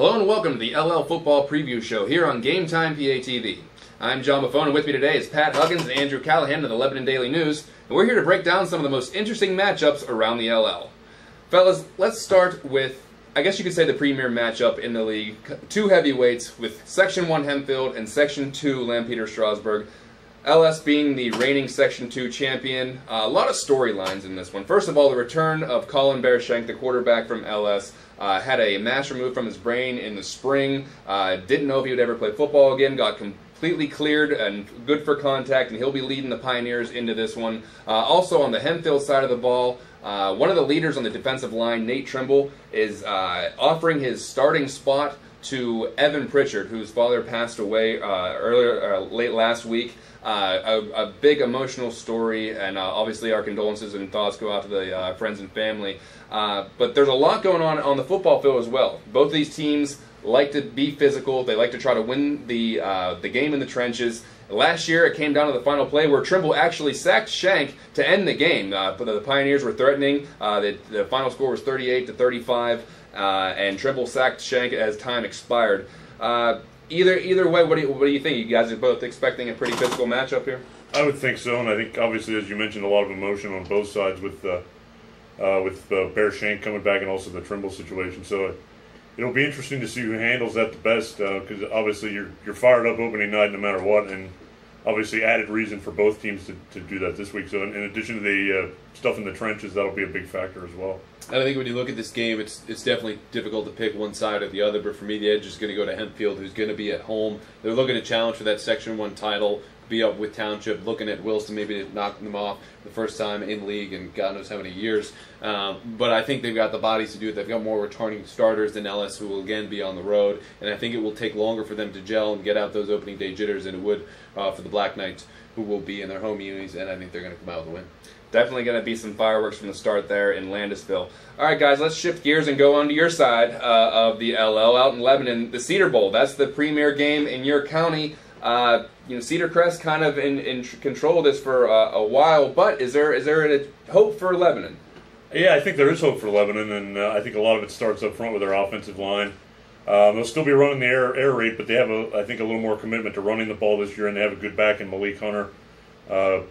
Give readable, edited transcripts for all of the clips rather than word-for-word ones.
Hello and welcome to the LL Football Preview Show here on GameTimePA TV. I'm John Buffone, and with me today is Pat Huggins and Andrew Callahan of the Lebanon Daily News, and we're here to break down some of the most interesting matchups around the LL. Fellas, let's start with, I guess you could say, the premier matchup in the league. Two heavyweights with Section 1 Hempfield and Section 2 Lancaster-Lebanon League. LS being the reigning Section 2 champion. A lot of storylines in this one. First of all, the return of Colin Bearshank, the quarterback from LS, had a mass removed from his brain in the spring. Didn't know if he would ever play football again. Got completely cleared and good for contact, and he'll be leading the Pioneers into this one. Also on the Hempfield side of the ball, one of the leaders on the defensive line, Nate Trimble, is offering his starting spot to Evan Pritchard, whose father passed away late last week. A big emotional story, and obviously our condolences and thoughts go out to the friends and family. But there's a lot going on the football field as well. Both of these teams like to be physical. They like to try to win the game in the trenches. Last year it came down to the final play where Trimble actually sacked Shank to end the game. But the Pioneers were threatening. The final score was 38-35, and Trimble sacked Shank as time expired. Either way, what do you think? You guys are both expecting a pretty physical matchup here? I would think so, and I think obviously, as you mentioned, a lot of emotion on both sides with Bearshank coming back and also the Trimble situation. So it'll be interesting to see who handles that the best, because obviously you're fired up opening night no matter what, and obviously added reason for both teams to do that this week. So in addition to the stuff in the trenches, that'll be a big factor as well. And I think when you look at this game, it's definitely difficult to pick one side or the other, but for me the edge is going to go to Hempfield, who's going to be at home. They're looking to challenge for that Section 1 title, be up with Township, looking at Wilson maybe knocking them off the first time in league in God knows how many years. But I think they've got the bodies to do it. They've got more returning starters than LS, who will again be on the road, and I think it will take longer for them to gel and get out those opening day jitters than it would for the Black Knights, who will be in their home unis, and I think they're going to come out with a win. Definitely going to be some fireworks from the start there in Landisville. All right, guys, let's shift gears and go on to your side of the LL out in Lebanon, the Cedar Bowl. That's the premier game in your county. Cedar Crest kind of in control of this for a while, but is there a hope for Lebanon? Yeah, I think there is hope for Lebanon, and I think a lot of it starts up front with their offensive line. They'll still be running the air raid, but they have, I think, a little more commitment to running the ball this year, and they have a good back in Malik Hunter.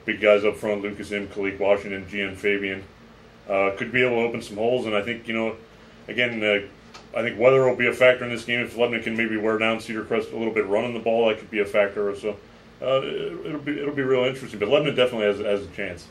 Big guys up front, Lucas M, Cocalico, Washington, GM Fabian. Could be able to open some holes, and I think, again, I think weather will be a factor in this game. If Lebanon can maybe wear down Cedar Crest a little bit running the ball, that could be a factor. So it'll be real interesting. But Lebanon definitely has a chance.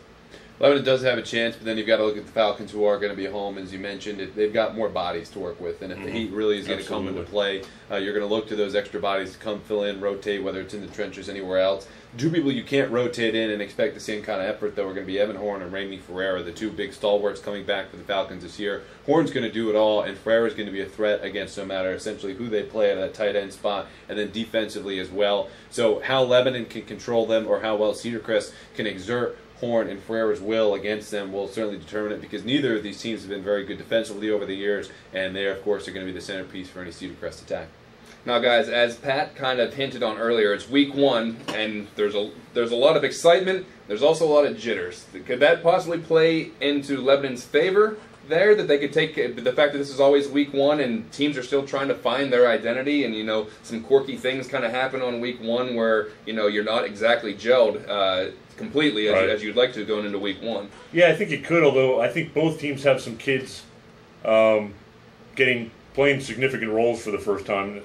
Lebanon does have a chance, but then you've got to look at the Falcons, who are going to be home, as you mentioned. They've got more bodies to work with, and if the heat really is going to come into play, you're going to look to those extra bodies to come fill in, rotate, whether it's in the trenches, anywhere else. Two people you can't rotate in and expect the same kind of effort, though, are going to be Evan Horn and Ramey Ferreira, the two big stalwarts coming back for the Falcons this year. Horn's going to do it all, and Ferreira's going to be a threat against no matter essentially who they play at that tight end spot, and then defensively as well. So how Lebanon can control them, or how well Cedar Crest can exert Horn and Ferreira's will against them, will certainly determine it, because neither of these teams have been very good defensively over the years, and they, of course, are going to be the centerpiece for any Cedar Crest attack. Now, guys, as Pat kind of hinted on earlier, it's week one, and there's a lot of excitement. There's also a lot of jitters. Could that possibly play into Lebanon's favor there, that they could take the fact that this is always week one and teams are still trying to find their identity, and some quirky things kind of happen on week one where you're not exactly gelled completely as you'd like to going into week one? Yeah, I think it could, although I think both teams have some kids playing significant roles for the first time.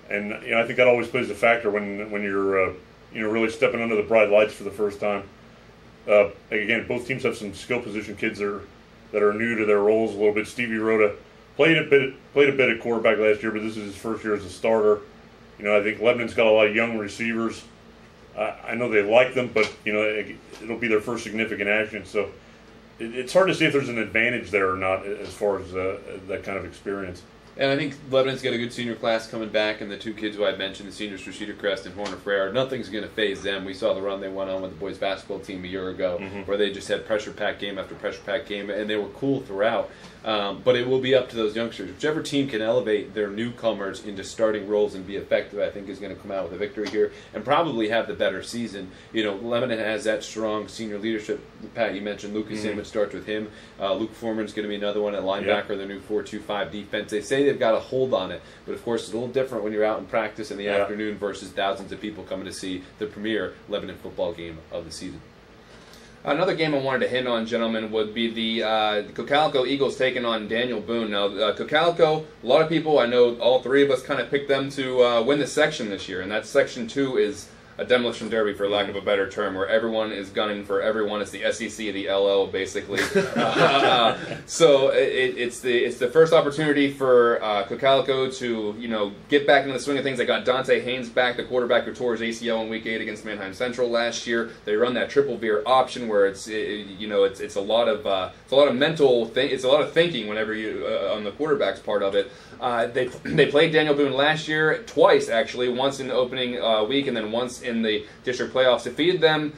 And I think that always plays a factor when you're really stepping under the bright lights for the first time. Again, both teams have some skill position kids that are new to their roles a little bit. Stevie Rhoda played a bit at quarterback last year, but this is his first year as a starter. I think Lebanon's got a lot of young receivers. I know they like them, but it'll be their first significant action. So it's hard to say if there's an advantage there or not as far as that kind of experience. And I think Lebanon's got a good senior class coming back, and the two kids who I mentioned, the seniors for Cedar Crest and Horner Ferreira, nothing's going to faze them. We saw the run they went on with the boys basketball team a year ago, where they just had pressure-packed game after pressure-packed game, and they were cool throughout. But it will be up to those youngsters. Whichever team can elevate their newcomers into starting roles and be effective, I think, is going to come out with a victory here and probably have the better season. Lebanon has that strong senior leadership. Pat, you mentioned Lucas Emmett starts with him. Luke Foreman's going to be another one at linebacker, their new 4-2-5 defense. They say they've got a hold on it. But of course, it's a little different when you're out in practice in the afternoon versus thousands of people coming to see the premier Lebanon football game of the season. Another game I wanted to hit on, gentlemen, would be the Cocalico Eagles taking on Daniel Boone. Now, Cocalico, a lot of people, I know all three of us kind of picked them to win the section this year, and that Section 2 is a demolition derby, for lack of a better term, where everyone is gunning for everyone. It's the SEC of the LL, basically. So it's the first opportunity for Cocalico to get back into the swing of things. They got Dante Haynes back, the quarterback who tore his ACL in Week 8 against Manheim Central last year. They run that triple veer option where it's a lot of mental it's a lot of thinking whenever you on the quarterback's part of it. They played Daniel Boone last year twice, actually, once in the opening week and then once in the district playoffs. Defeated them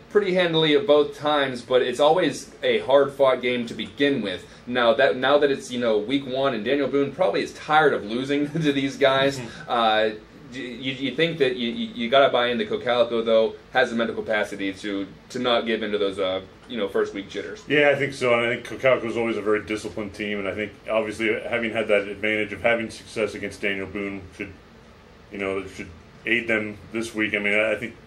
pretty handily at both times, but it's always a hard-fought game to begin with. Now that it's week 1 and Daniel Boone probably is tired of losing to these guys. You think that you got to buy into Cocalico, though, has the mental capacity to not give into those first week jitters. Yeah, I think so. And I think Cocalico is always a very disciplined team, and I think obviously having had that advantage of having success against Daniel Boone should aid them this week. I mean, I think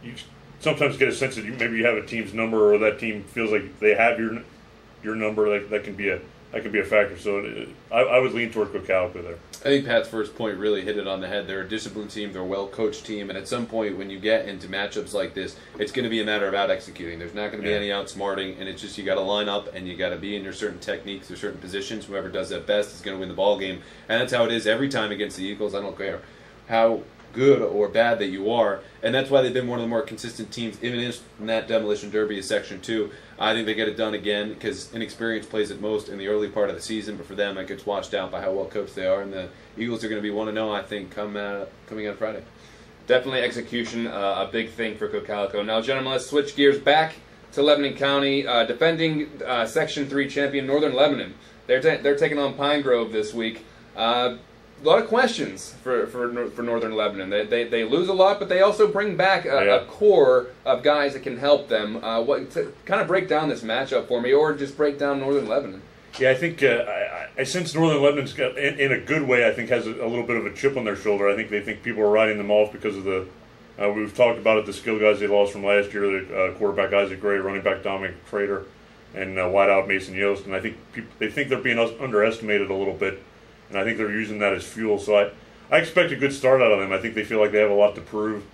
you sometimes get a sense that maybe you have a team's number, or that team feels like they have your number. That can be a factor. So I would lean toward Cocalico there. I think Pat's first point really hit it on the head. They're a disciplined team. They're a well-coached team. And at some point when you get into matchups like this, it's going to be a matter of out-executing. There's not going to be any outsmarting. And it's just you got to line up and you got to be in your certain techniques or certain positions. Whoever does that best is going to win the ball game. And that's how it is every time against the Eagles. I don't care how good or bad that you are, and that's why they've been one of the more consistent teams, even in that demolition derby of Section 2. I think they get it done again because inexperience plays it most in the early part of the season, but for them it gets washed out by how well coached they are, and the Eagles are going to be 1-0, I think, coming on Friday. Definitely execution, a big thing for Cocalico. Now, gentlemen, let's switch gears back to Lebanon County, defending Section 3 champion Northern Lebanon. They're taking on Pine Grove this week. A lot of questions for Northern Lebanon. They lose a lot, but they also bring back a core of guys that can help them. Kind of break down this matchup for me, or just break down Northern Lebanon. Yeah, I think I sense Northern Lebanon's got, in a good way, I think has a little bit of a chip on their shoulder. I think they think people are writing them off because of the we've talked about it, the skill guys they lost from last year, the quarterback Isaac Gray, running back Dominic Trader, and wideout Mason Yost. And I think they think they're being underestimated a little bit. And I think they're using that as fuel. So I expect a good start out of them. I think they feel like they have a lot to prove.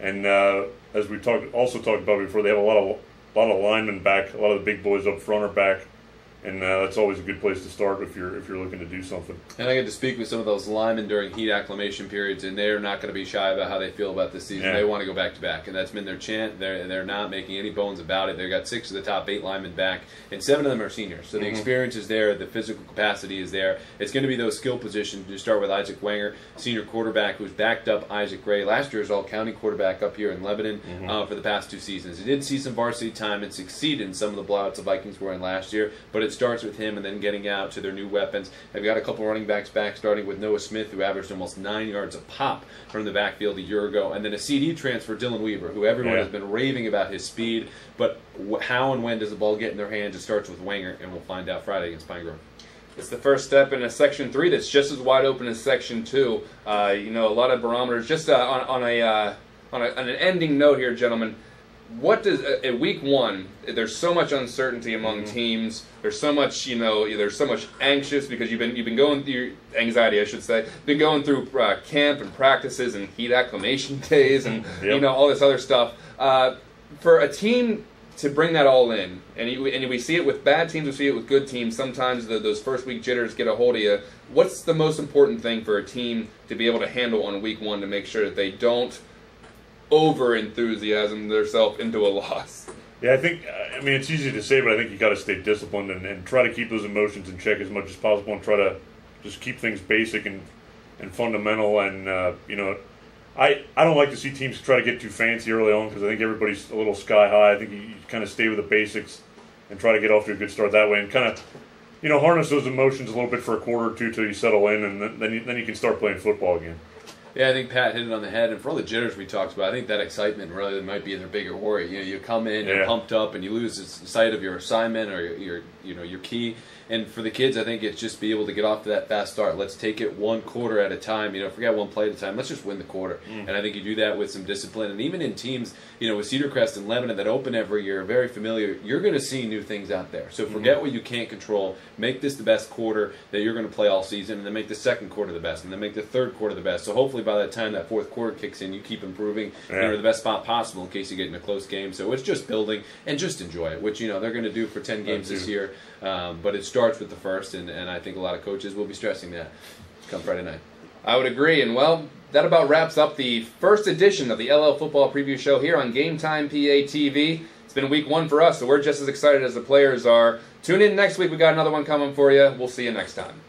And as we also talked about before, they have a lot of linemen back. A lot of the big boys up front are back. And that's always a good place to start if you're looking to do something. And I get to speak with some of those linemen during heat acclimation periods, and they're not going to be shy about how they feel about this season. They want to go back to back, and that's been their chant. They're not making any bones about it. They've got 6 of the top 8 linemen back, and 7 of them are seniors. So the experience is there, the physical capacity is there. It's going to be those skill positions. You start with Isaac Wenger, senior quarterback, who's backed up Isaac Gray. Last year's all-county quarterback up here in Lebanon for the past 2 seasons. He did see some varsity time and succeed in some of the blowouts the Vikings were in last year, but it starts with him and then getting out to their new weapons. They've got a couple running backs back, starting with Noah Smith, who averaged almost 9 yards a pop from the backfield a year ago, and then a CD transfer, Dylan Weaver, who everyone has been raving about his speed, but how and when does the ball get in their hands? It starts with Wenger, and we'll find out Friday against Pine Grove. It's the first step in a Section 3 that's just as wide open as Section 2. A lot of barometers. Just on an ending note here, gentlemen, what does at week 1? There's so much uncertainty among teams. There's so much, there's so much anxious because you've been going through anxiety, I should say. Been going through camp and practices and heat acclimation days and all this other stuff. For a team to bring that all in, and we see it with bad teams, we see it with good teams. Sometimes those first week jitters get a hold of you. What's the most important thing for a team to be able to handle on week 1 to make sure that they don't over-enthusiasm themselves into a loss? Yeah, I think, it's easy to say, but I think you got to stay disciplined and try to keep those emotions in check as much as possible and try to just keep things basic and fundamental. And, I don't like to see teams try to get too fancy early on because I think everybody's a little sky high. I think you kind of stay with the basics and try to get off to a good start that way and kind of, harness those emotions a little bit for a quarter or two till you settle in, and then you can start playing football again. Yeah, I think Pat hit it on the head, and for all the jitters we talked about, I think that excitement really might be their bigger worry. You know, you come in, you're pumped up, and you lose sight of your assignment or your key. And for the kids, I think it's just be able to get off to that fast start. Let's take it one quarter at a time. You know, forget one play at a time. Let's just win the quarter. And I think you do that with some discipline. And even in teams, you know, with Cedar, Crest, and Lebanon that open every year, very familiar, you're going to see new things out there. So forget what you can't control. Make this the best quarter that you're going to play all season, and then make the second quarter the best, and then make the third quarter the best. So hopefully by the time that fourth quarter kicks in, you keep improving. You're in the best spot possible in case you get in a close game. So it's just building and just enjoy it, which, you know, they're going to do for 10 games this year. But it starts with the first, and I think a lot of coaches will be stressing that come Friday night. I would agree, and well, that about wraps up the first edition of the LL Football Preview Show here on GameTimePA TV. It's been week 1 for us, so we're just as excited as the players are. Tune in next week. We got another one coming for you. We'll see you next time.